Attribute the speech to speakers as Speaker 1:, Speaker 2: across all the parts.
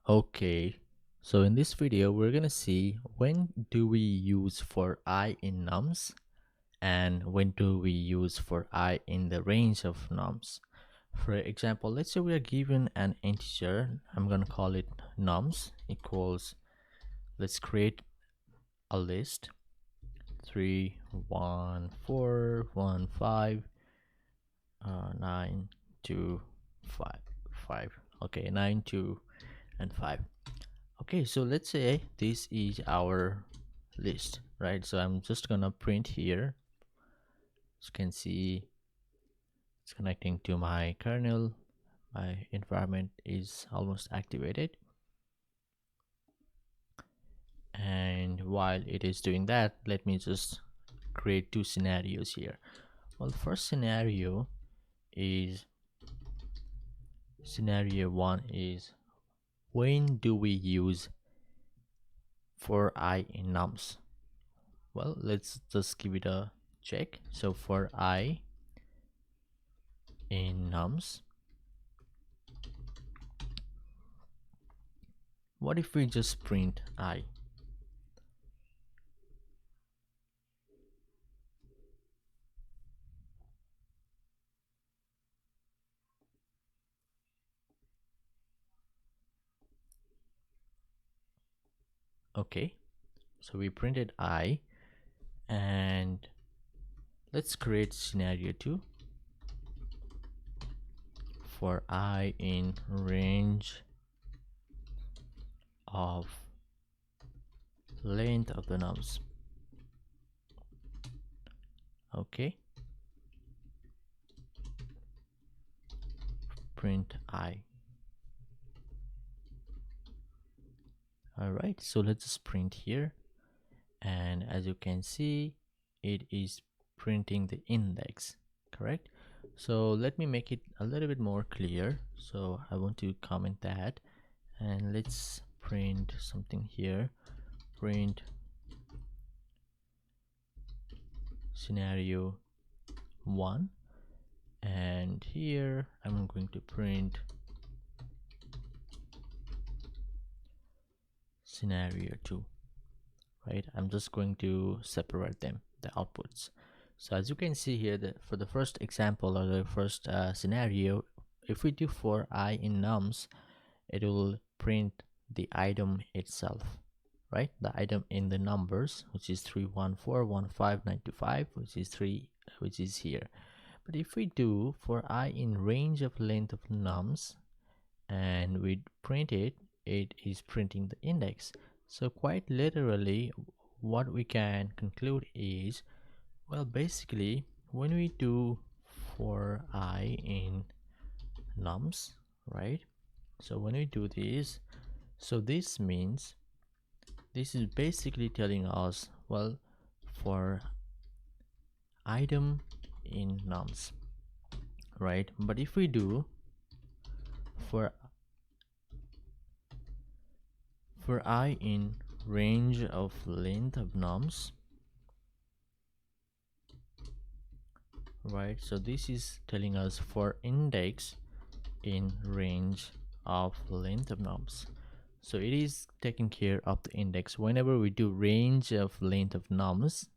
Speaker 1: Okay, so in this video we're gonna see when do we use for I in nums and when do we use for I in the range of nums. For example, let's say we are given an integer. I'm gonna call it nums equals, let's create a list 3 1 4 1 5 9 2 5 5. Okay, 9 2 and 5. Okay, so let's say this is our list, right? So I'm just gonna print here. As you can see, it's connecting to my kernel. My environment is almost activated, and while it is doing that, let me just create two scenarios here. Well, the first scenario is, scenario one is, when do we use for I in nums? Well, let's just give it a check. So for I in nums, what if we just print I? Okay, so we printed I, and let's create scenario 2 for I in range of length of the nums. Okay, print I. Alright, so let's just print here, and as you can see, it is printing the index, correct? So let me make it a little bit more clear. So I want to comment that, and let's print something here. Print scenario 1, and here I'm going to print scenario 2, right? I'm just going to separate them, the outputs. So as you can see here, that for the first example, or the first scenario, if we do for I in nums, it will print the item itself, right? The item in the numbers, which is 3141595, which is 3, which is here. But if we do for I in range of length of nums and we print it, it is printing the index. So quite literally, what we can conclude is, well, basically when we do for I in nums, right? So when we do this, so this means, this is basically telling us, well, for item in nums, right? But if we do for I in range of length of nums, right? So this is telling us for index in range of length of nums. So it is taking care of the index. Whenever we do range of length of nums,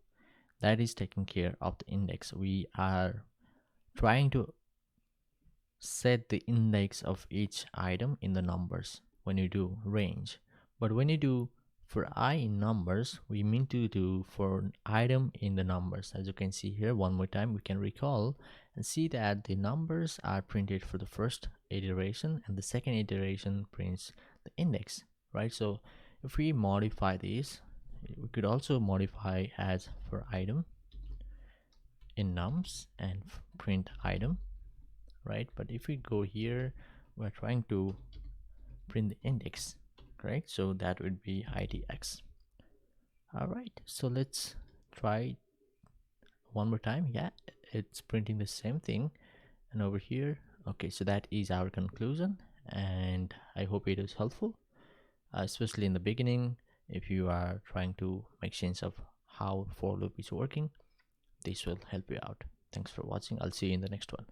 Speaker 1: that is taking care of the index. We are trying to set the index of each item in the numbers when you do range. But when you do for I in numbers, we mean to do for an item in the numbers. As you can see here, one more time we can recall and see that the numbers are printed for the first iteration, and the second iteration prints the index, right? So if we modify this, we could also modify as for item in nums and print item, right? But if we go here, we're trying to print the index, correct? So that would be IDX. All right, so let's try one more time. Yeah, it's printing the same thing. And over here, okay, so that is our conclusion, and I hope it is helpful, especially in the beginning. If you are trying to make sense of how for loop is working, this will help you out. Thanks for watching. I'll see you in the next one.